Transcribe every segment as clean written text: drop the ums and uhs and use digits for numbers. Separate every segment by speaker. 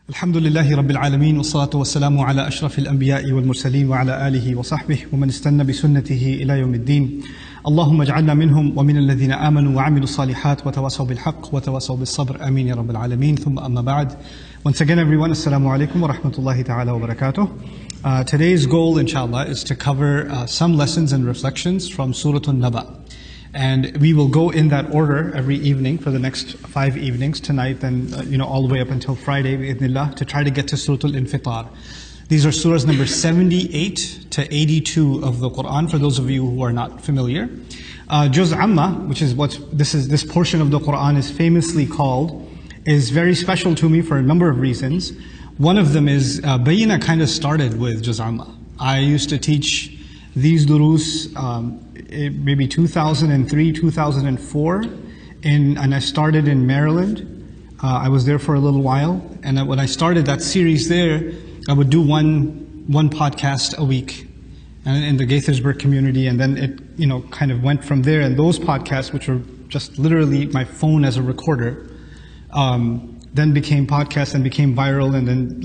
Speaker 1: الحمد لله رب العالمين والصلاة والسلام على أشرف الأنبياء والمرسلين وعلى آله وصحبه ومن استنى بسنته إلى يوم الدين. اللهم اجعلنا منهم ومن الذين آمنوا وعملوا الصالحات وتواصوا بالحق وتواصوا بالصبر. آمين يا رب العالمين. ثم أما بعد. Once again everyone, Assalamu alaikum wa rahmatullahi ta'ala wa barakatuh. Today's goal inshallah is to cover some lessons and reflections from Surah Naba. And we will go in that order every evening for the next 5 evenings, tonight and all the way up until Friday, bi'idhnillah, to try to get to Surah Al-Infitar. These are surahs number 78 to 82 of the Quran, for those of you who are not familiar. Juz Amma, which is what this portion of the Quran is famously called, is very special to me for a number of reasons. One of them is, Bayina kind of started with Juz Amma. I used to teach these durus maybe 2003, 2004, and I started in Maryland. I was there for a little while, and when I started that series there, I would do one podcast a week in the Gaithersburg community, and then it kind of went from there. And those podcasts, which were just literally my phone as a recorder, then became podcasts and became viral, and then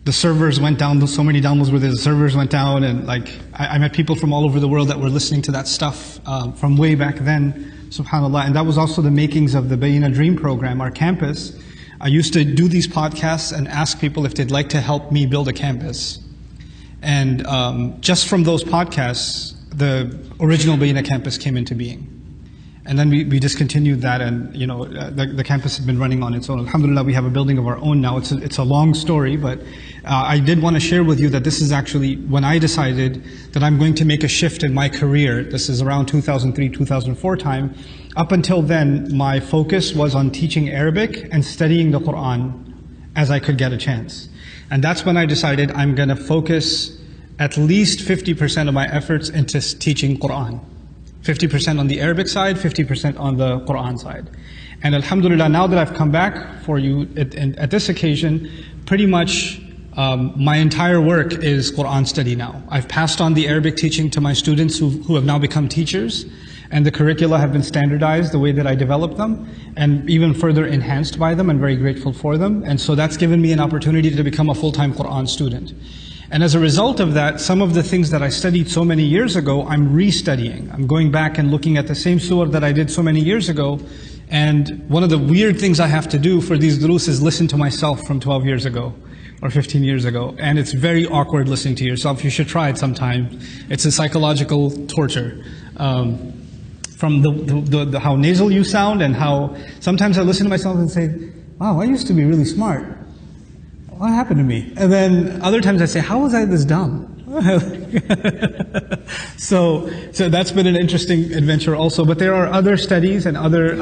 Speaker 1: the servers went down, so many downloads were there, the servers went down, and I met people from all over the world that were listening to that stuff from way back then, subhanAllah. And that was also the makings of the Bayina Dream program, our campus. I used to do these podcasts and ask people if they'd like to help me build a campus. And just from those podcasts, the original Bayina campus came into being. And then we discontinued that, and the campus had been running on its own. Alhamdulillah, we have a building of our own now. It's a long story, but I did want to share with you that this is actually when I decided that I'm going to make a shift in my career. This is around 2003, 2004 time. Up until then, my focus was on teaching Arabic and studying the Quran as I could get a chance. And that's when I decided I'm going to focus at least 50% of my efforts into teaching Quran. 50% on the Arabic side, 50% on the Quran side. And alhamdulillah, now that I've come back for you at this occasion, pretty much my entire work is Quran study now. I've passed on the Arabic teaching to my students who have now become teachers, and the curricula have been standardized the way that I developed them, and even further enhanced by them. I'm very grateful for them. And so that's given me an opportunity to become a full-time Quran student. And as a result of that, some of the things that I studied so many years ago, I'm restudying. I'm going back and looking at the same surah that I did so many years ago. And one of the weird things I have to do for these durus is listen to myself from 12 years ago or 15 years ago. And it's very awkward listening to yourself. You should try it sometime. It's a psychological torture. From how nasal you sound, and how sometimes I listen to myself and say, wow, I used to be really smart. What happened to me? And then other times I say, how was I this dumb? So that's been an interesting adventure also. But there are other studies and other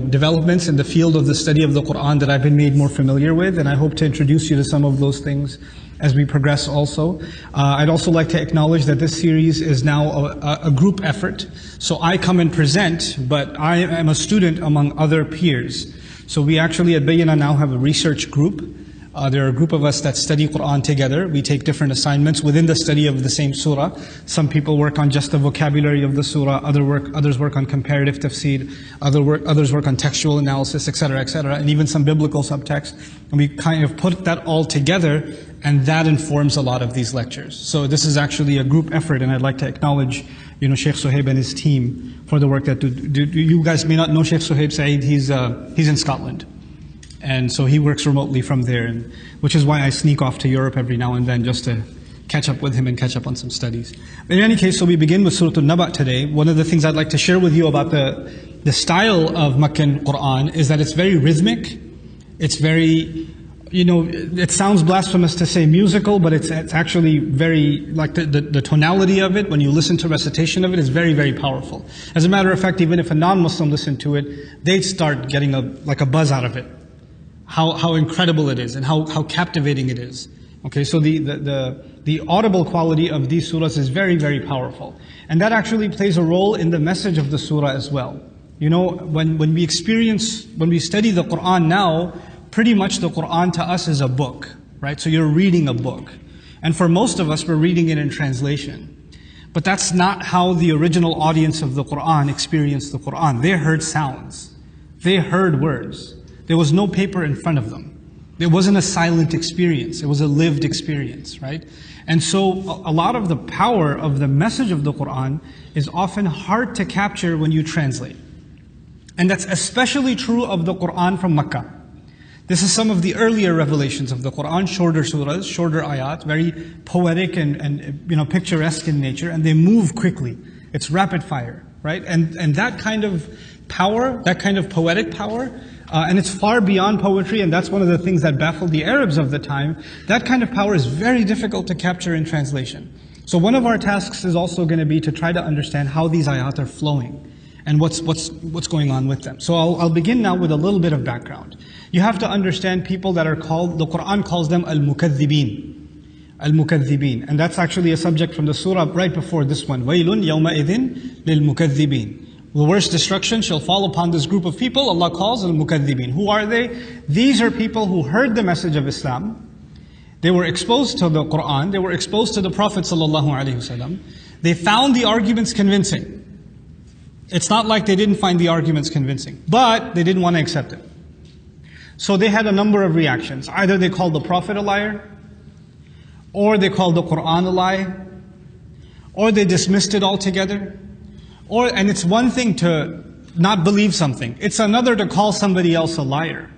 Speaker 1: developments in the field of the study of the Quran that I've been made more familiar with, and I hope to introduce you to some of those things as we progress also. I'd also like to acknowledge that this series is now a group effort. So I come and present, but I am a student among other peers. So we actually at Bayina now have a research group. There are a group of us that study Quran together. We take different assignments within the study of the same surah. Some people work on just the vocabulary of the surah, others work on comparative tafsir, others work on textual analysis, etc., and even some biblical subtext. And we kind of put that all together, and that informs a lot of these lectures. So this is actually a group effort, and I'd like to acknowledge Sheikh Suhaib and his team for the work that you guys may not know Sheikh Suhaib Saeed. He's in Scotland. And so he works remotely from there, which is why I sneak off to Europe every now and then just to catch up with him and catch up on some studies. But in any case, so we begin with Surah Naba today. One of the things I'd like to share with you about the style of Meccan Quran is that it's very rhythmic. It's very, it sounds blasphemous to say musical, but it's actually very, the tonality of it, when you listen to recitation of it, is very, very powerful. As a matter of fact, even if a non-Muslim listened to it, they'd start getting a buzz out of it. How incredible it is, and how captivating it is. Okay, so the audible quality of these surahs is very, very powerful. And that actually plays a role in the message of the surah as well. When we study the Quran now, pretty much the Quran to us is a book, right? So you're reading a book. And for most of us, we're reading it in translation. But that's not how the original audience of the Quran experienced the Quran. They heard sounds. They heard words. There was no paper in front of them. It wasn't a silent experience. It was a lived experience, right? And so a lot of the power of the message of the Quran is often hard to capture when you translate. And that's especially true of the Quran from Makkah. This is some of the earlier revelations of the Quran, shorter surahs, shorter ayat, very poetic and picturesque in nature, and they move quickly. It's rapid fire, right? And that kind of power, that kind of poetic power, and it's far beyond poetry, and that's one of the things that baffled the Arabs of the time. That kind of power is very difficult to capture in translation. So one of our tasks is also going to be to try to understand how these ayat are flowing and what's going on with them. So I'll begin now with a little bit of background. You have to understand people that are called, the Quran calls them al-mukaththibin. Al-mukaththibin. And that's actually a subject from the surah right before this one. وَيْلٌ يَوْمَئِذٍ لِلْمُكَثِّبِينَ. The worst destruction shall fall upon this group of people Allah calls al-mukaththibin. Who are they? These are people who heard the message of Islam. They were exposed to the Quran. They were exposed to the Prophet ﷺ. They found the arguments convincing. It's not like they didn't find the arguments convincing, but they didn't want to accept it. So they had a number of reactions. Either they called the Prophet a liar, or they called the Quran a lie, or they dismissed it altogether. And it's one thing to not believe something. It's another to call somebody else a liar.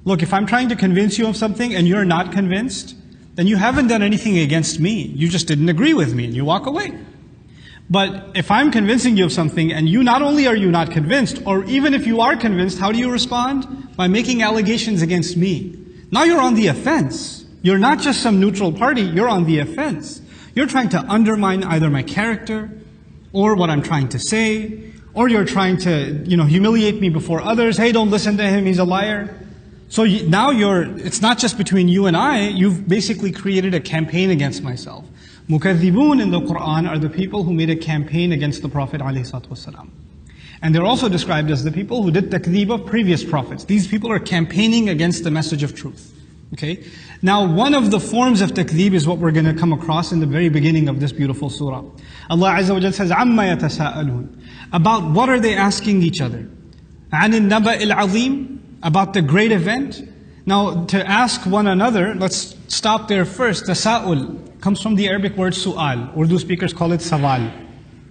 Speaker 1: Look, if I'm trying to convince you of something and you're not convinced, then you haven't done anything against me. You just didn't agree with me and you walk away. But if I'm convincing you of something and you not only are you not convinced, or even if you are convinced, how do you respond? By making allegations against me. Now you're on the offense. You're not just some neutral party, you're on the offense. You're trying to undermine either my character, or what I'm trying to say, or you're trying to, humiliate me before others. Hey, don't listen to him, he's a liar. So now it's not just between you and I, you've basically created a campaign against myself. Mukaththibun in the Quran are the people who made a campaign against the Prophet ﷺ. And they're also described as the people who did takdeeb of previous prophets. These people are campaigning against the message of truth. Okay? Now, one of the forms of takdeeb is what we're going to come across in the very beginning of this beautiful surah. Allah Azza wa Jalla says, عَمَّا يَتَسَاءَلُونَ. About what are they asking each other? عَنِ النَّبَإِ الْعَظِيمِ. About the great event. Now, to ask one another, let's stop there first. Tasa'ul comes from the Arabic word su'al. Urdu speakers call it sawal.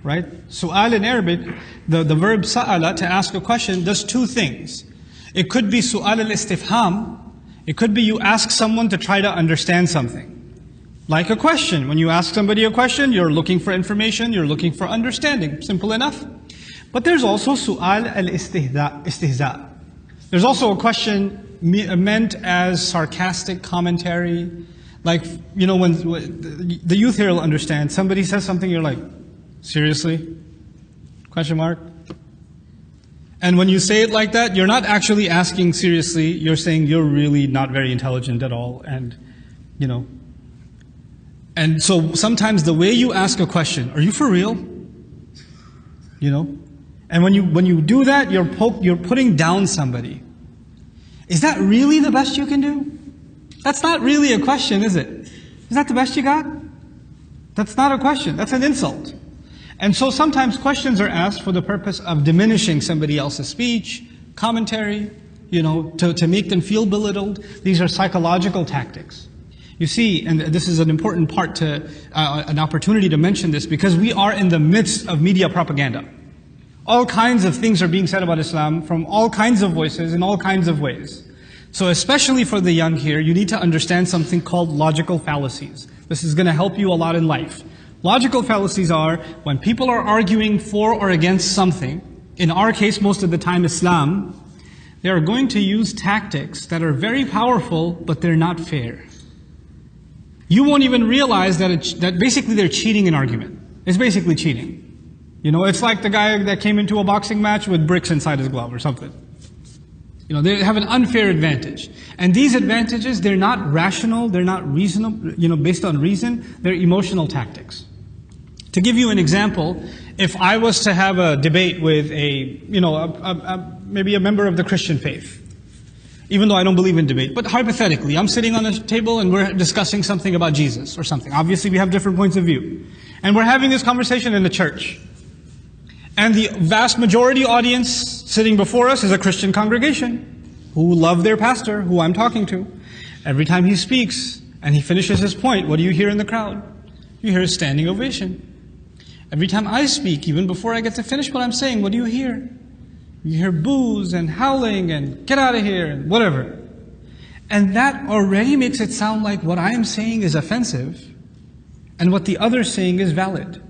Speaker 1: Right? Su'al in Arabic, the verb sa'ala, to ask a question, does two things. It could be su'al al-istifham. It could be you ask someone to try to understand something. Like a question. When you ask somebody a question, you're looking for information, you're looking for understanding. Simple enough. But there's also su'al al-istihza. There's also a question meant as sarcastic commentary. Like, when the youth here will understand, somebody says something, you're like, seriously? Question mark? And when you say it like that, you're not actually asking seriously, you're saying you're really not very intelligent at all, and, And so sometimes the way you ask a question, are you for real? And when you do that, you're putting down somebody. Is that really the best you can do? That's not really a question, is it? Is that the best you got? That's not a question, that's an insult. And so sometimes questions are asked for the purpose of diminishing somebody else's speech, commentary, to make them feel belittled. These are psychological tactics. You see, and this is an important part an opportunity to mention this, because we are in the midst of media propaganda. All kinds of things are being said about Islam from all kinds of voices in all kinds of ways. So especially for the young here, you need to understand something called logical fallacies. This is going to help you a lot in life. Logical fallacies are when people are arguing for or against something, in our case most of the time Islam, they are going to use tactics that are very powerful, but they're not fair. You won't even realize that basically they're cheating an argument. It's basically cheating. It's like the guy that came into a boxing match with bricks inside his glove or something. They have an unfair advantage. And these advantages, they're not rational, they're not reasonable, based on reason, they're emotional tactics. To give you an example, if I was to have a debate with maybe a member of the Christian faith, even though I don't believe in debate, but hypothetically, I'm sitting on a table and we're discussing something about Jesus or something. Obviously, we have different points of view. And we're having this conversation in the church. And the vast majority audience sitting before us is a Christian congregation. who love their pastor, who I'm talking to. Every time he speaks and he finishes his point, what do you hear in the crowd? You hear a standing ovation. Every time I speak, even before I get to finish what I'm saying, what do you hear? You hear boos and howling and get out of here and whatever. And that already makes it sound like what I am saying is offensive and what the other is saying is valid.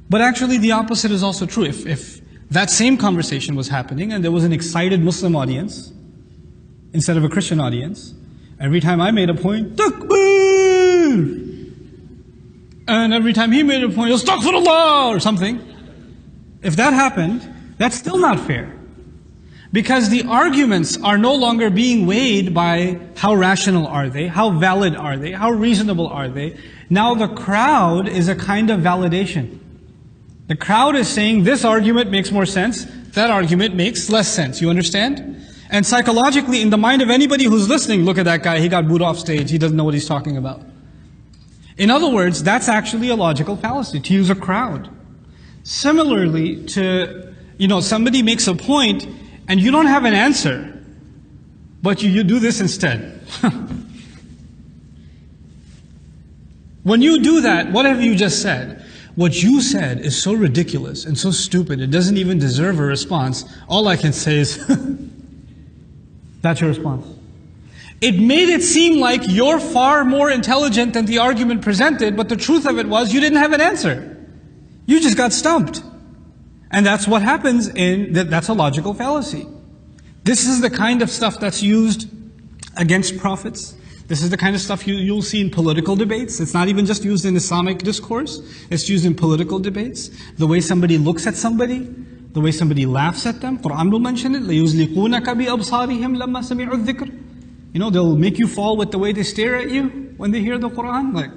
Speaker 1: But actually the opposite is also true. If that same conversation was happening and there was an excited Muslim audience instead of a Christian audience, every time I made a point, Takbir! And every time he made a point, Astaghfirullah! Or something. If that happened, that's still not fair. Because the arguments are no longer being weighed by how rational are they, how valid are they, how reasonable are they. Now the crowd is a kind of validation. The crowd is saying this argument makes more sense, that argument makes less sense. You understand? And psychologically, in the mind of anybody who's listening, look at that guy, he got booed off stage, he doesn't know what he's talking about. In other words, that's actually a logical fallacy, to use a crowd. Similarly to, somebody makes a point and you don't have an answer, but you do this instead. When you do that, what have you just said? What you said is so ridiculous and so stupid, it doesn't even deserve a response. All I can say is, that's your response. It made it seem like you're far more intelligent than the argument presented, but the truth of it was you didn't have an answer. You just got stumped. And that's what happens that's a logical fallacy. This is the kind of stuff that's used against prophets. This is the kind of stuff you'll see in political debates. It's not even just used in Islamic discourse. It's used in political debates. The way somebody looks at somebody, the way somebody laughs at them. Quran will mention it. لَيُزْلِقُونَكَ بِأَبْصَارِهِمْ لَمَّا سَمِعُوا الذِّكْرِ. They'll make you fall with the way they stare at you when they hear the Quran. Like,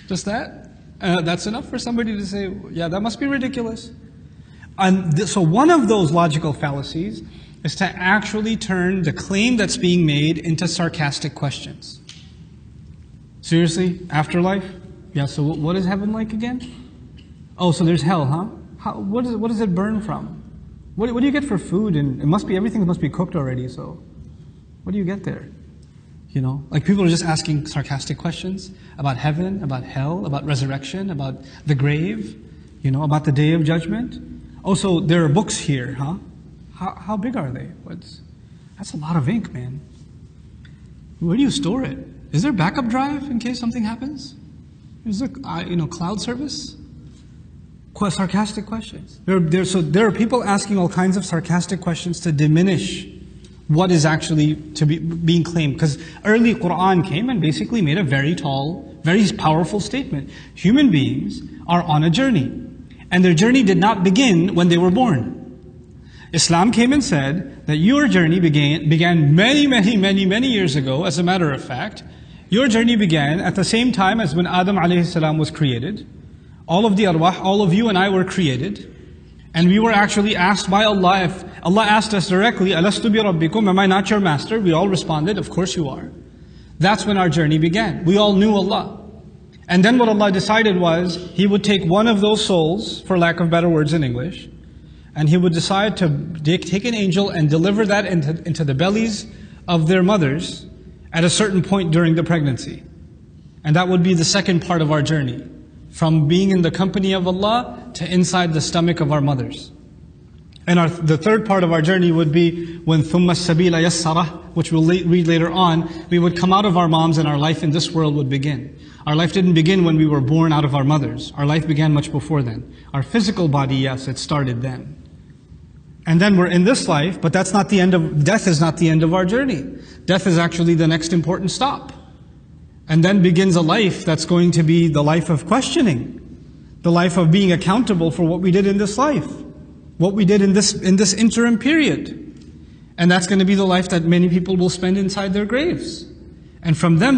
Speaker 1: just that? That's enough for somebody to say, yeah, that must be ridiculous. And so one of those logical fallacies is to actually turn the claim that's being made into sarcastic questions. Seriously? Afterlife? Yeah, so what is heaven like again? Oh, so there's hell, huh? What does it burn from? What do you get for food? And everything must be cooked already, so what do you get there? Like people are just asking sarcastic questions about heaven, about hell, about resurrection, about the grave, about the day of judgment. Oh, so there are books here, huh? How big are they? That's a lot of ink, man. Where do you store it? Is there backup drive in case something happens? Is there, cloud service? Sarcastic questions. There are people asking all kinds of sarcastic questions to diminish what is actually being claimed. Because early Quran came and basically made a very tall, very powerful statement. Human beings are on a journey. And their journey did not begin when they were born. Islam came and said that your journey began many years ago. As a matter of fact, your journey began at the same time as when Adam alayhi salam was created. All of the arwah, all of you and I were created. And we were actually asked by Allah, if Allah asked us directly, Alastu bi rabbikum, am I not your master? We all responded, of course you are. That's when our journey began. We all knew Allah. And then what Allah decided was, He would take one of those souls, for lack of better words in English, and He would decide to take an angel and deliver that into the bellies of their mothers at a certain point during the pregnancy. And that would be the second part of our journey, from being in the company of Allah to inside the stomach of our mothers. And the third part of our journey would be when ثُمَّ السَّبِيلَ يَسَّرَهُ, which we'll read later on. We would come out of our moms and our life in this world would begin. Our life didn't begin when we were born out of our mothers. Our life began much before then. Our physical body, yes, it started then. And then we're in this life, but that's not the end of, death is not the end of our journey. Death is actually the next important stop. And then begins a life that's going to be the life of questioning. The life of being accountable for what we did in this life. What we did in this interim period. And that's going to be the life that many people will spend inside their graves. And from there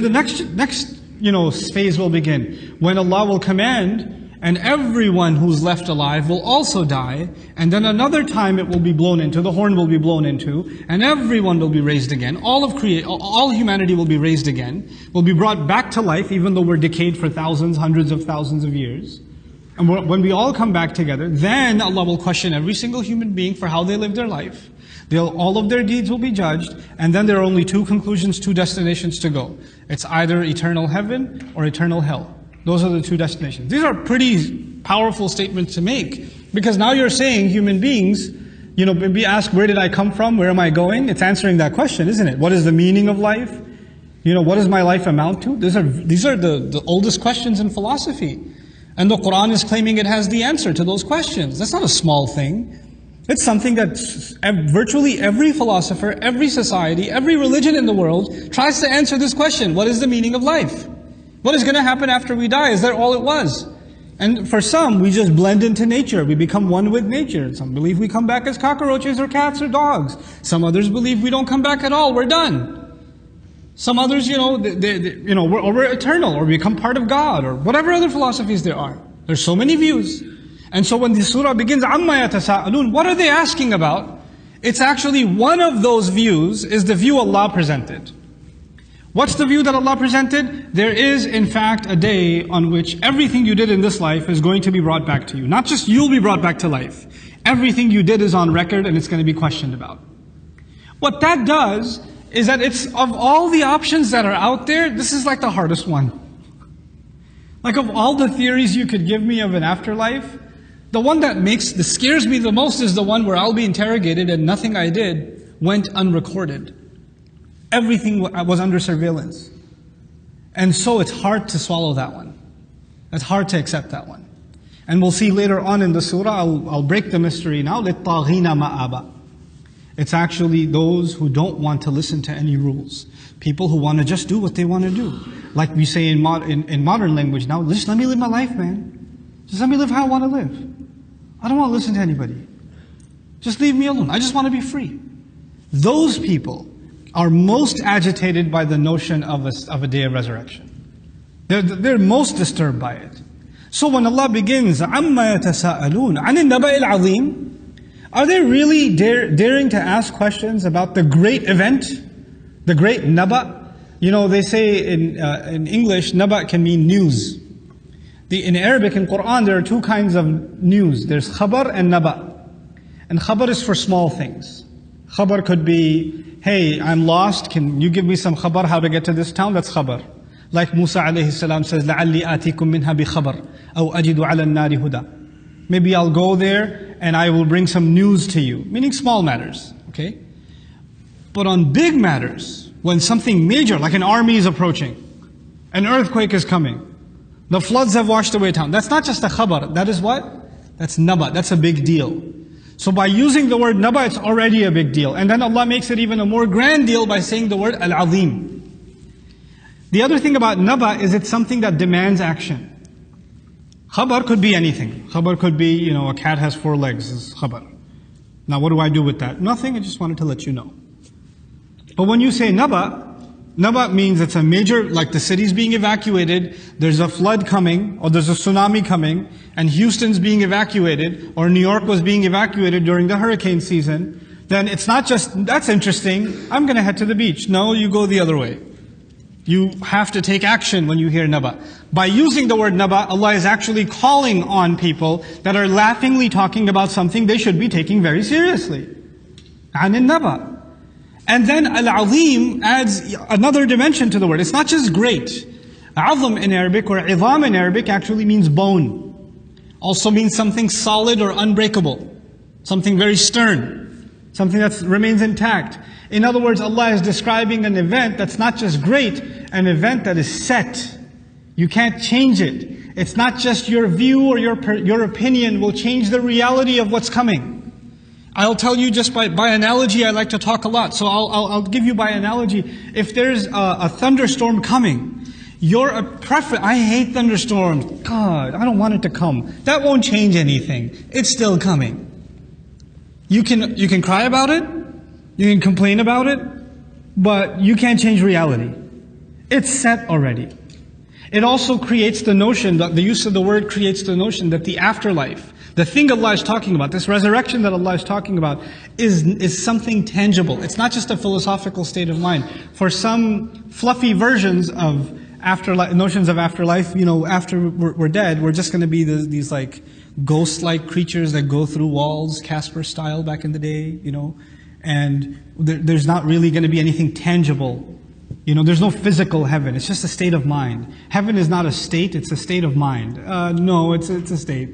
Speaker 1: the next phase will begin. When Allah will command, and everyone who's left alive will also die, and then another time it will be blown into, the horn will be blown into, and everyone will be raised again. All humanity will be raised again, will be brought back to life, even though we're decayed for thousands, hundreds of thousands of years. And when we all come back together, then Allah will question every single human being for how they live their life. All of their deeds will be judged, and then there are only two conclusions, two destinations to go. It's either eternal heaven or eternal hell. Those are the two destinations. These are pretty powerful statements to make, because now you're saying human beings, be asked, where did I come from? Where am I going? It's answering that question, isn't it? What is the meaning of life? What does my life amount to? These are the oldest questions in philosophy. And the Quran is claiming it has the answer to those questions. That's not a small thing. It's something that virtually every philosopher, every society, every religion in the world tries to answer this question. What is the meaning of life? What is going to happen after we die? Is that all it was? And for some, we just blend into nature. We become one with nature. Some believe we come back as cockroaches or cats or dogs. Some others believe we don't come back at all. We're done. Some others, we're eternal, or we become part of God, or whatever other philosophies there are. There's so many views. And so when the surah begins, عَمَّا يَتَسَاءَلُونَ, what are they asking about? It's actually one of those views is the view Allah presented. What's the view that Allah presented? There is in fact a day on which everything you did in this life is going to be brought back to you. Not just you'll be brought back to life. Everything you did is on record and it's going to be questioned about. What that does is that it's, of all the options that are out there, this is like the hardest one. Like of all the theories you could give me of an afterlife, the one that scares me the most is the one where I'll be interrogated and nothing I did went unrecorded. Everything was under surveillance. And so it's hard to swallow that one. It's hard to accept that one. And we'll see later on in the surah, I'll break the mystery now, لِلطَّاغِينَ مَآبًا. It's actually those who don't want to listen to any rules. People who want to just do what they want to do. Like we say in modern language now, just let me live my life, man. Just let me live how I want to live. I don't want to listen to anybody. Just leave me alone. I just want to be free. Those people are most agitated by the notion of a day of resurrection. They're most disturbed by it. So when Allah begins, عَمَّا يَتَسَاءَلُونَ عَنِ النَّبَإِ الْعَظِيمِ, are they really daring to ask questions about the great event? The great Naba? They say in English, Naba can mean news. In Arabic, in Quran, there are two kinds of news. There's khabar and Naba. And khabar is for small things. Khabar could be, hey, I'm lost, can you give me some khabar how to get to this town? That's khabar. Like Musa alayhi salam says, لَعَلِّي آتِيكُم مِّنْهَا بِخَبَرٍ أَوْ أَجِدُ عَلَى النَّارِ هُدًى. Maybe I'll go there and I will bring some news to you. Meaning small matters, okay? But on big matters, when something major, like an army is approaching, an earthquake is coming, the floods have washed away town. That's not just a khabar. That is what? That's Naba. That's a big deal. So by using the word Naba, it's already a big deal. And then Allah makes it even a more grand deal by saying the word Al-Azim. The other thing about Naba is it's something that demands action. Khabar could be anything. Khabar could be, a cat has 4 legs, is khabar. Now what do I do with that? Nothing, I just wanted to let you know. But when you say Naba, Naba means it's a major, like the city's being evacuated, there's a flood coming, or there's a tsunami coming, and Houston's being evacuated, or New York was being evacuated during the hurricane season, then it's not just, that's interesting, I'm going to head to the beach. No, you go the other way. You have to take action when you hear Naba. By using the word Naba, Allah is actually calling on people that are laughingly talking about something they should be taking very seriously. عَنِ Naba. And then Al-Azim adds another dimension to the word. It's not just great. Azam in Arabic, or Izam in Arabic, actually means bone. Also means something solid or unbreakable. Something very stern. Something that remains intact. In other words, Allah is describing an event that's not just great, an event that is set. You can't change it. It's not just your view or your opinion will change the reality of what's coming. I'll tell you just by analogy, I like to talk a lot. So I'll give you by analogy. If there's a thunderstorm coming, your preference, I hate thunderstorms. God, I don't want it to come. That won't change anything. It's still coming. You can cry about it. You can complain about it. But you can't change reality. It's set already. It also creates the notion, the use of the word creates the notion that the afterlife, the thing Allah is talking about, this resurrection that Allah is talking about, is something tangible. It's not just a philosophical state of mind. For some fluffy versions of afterlife, notions of afterlife, after we're dead, we're just going to be these like ghost-like creatures that go through walls, Casper style back in the day, and there's not really going to be anything tangible. There's no physical heaven. It's just a state of mind. Heaven is not a state, it's a state of mind. No, it's a state.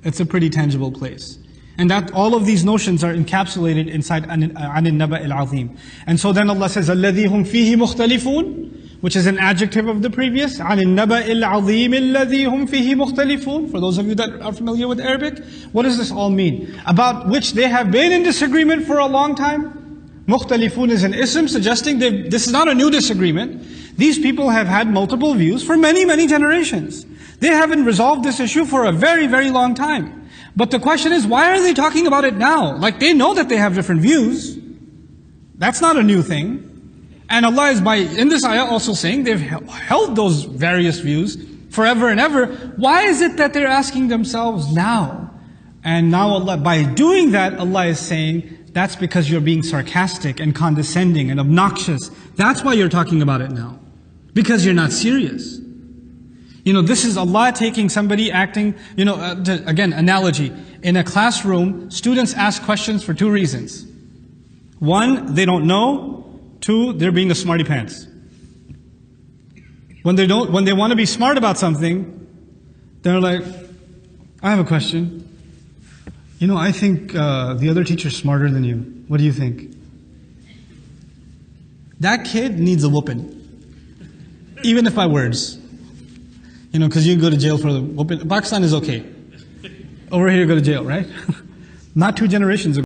Speaker 1: It's a pretty tangible place. And that all of these notions are encapsulated inside عَنِ النَّبَإِ الْعَظِيمِ. And so then Allah says, الَّذِي هُمْ فِيهِ مُخْتَلِفُونَ, which is an adjective of the previous. عَنِ النَّبَإِ الْعَظِيمِ الَّذِي هُمْ فِيهِ مُخْتَلِفُونَ. For those of you that are familiar with Arabic, what does this all mean? About which they have been in disagreement for a long time. Mukhtalifun is an ism suggesting this is not a new disagreement. These people have had multiple views for many, many generations. They haven't resolved this issue for a very, very long time. But the question is, why are they talking about it now? Like they know that they have different views. That's not a new thing. And Allah is in this ayah also saying they've held those various views forever and ever. Why is it that they're asking themselves now? And now Allah, by doing that, Allah is saying, that's because you're being sarcastic and condescending and obnoxious. That's why you're talking about it now. Because you're not serious. This is Allah taking somebody acting, again, analogy. In a classroom, students ask questions for two reasons. One, they don't know. Two, they're being a smarty pants. When they want to be smart about something, they're like, I have a question. I think the other teacher's smarter than you. What do you think? That kid needs a whooping. Even if by words. Because you can go to jail for the whooping. Pakistan is okay. Over here you go to jail, right? Not 2 generations ago.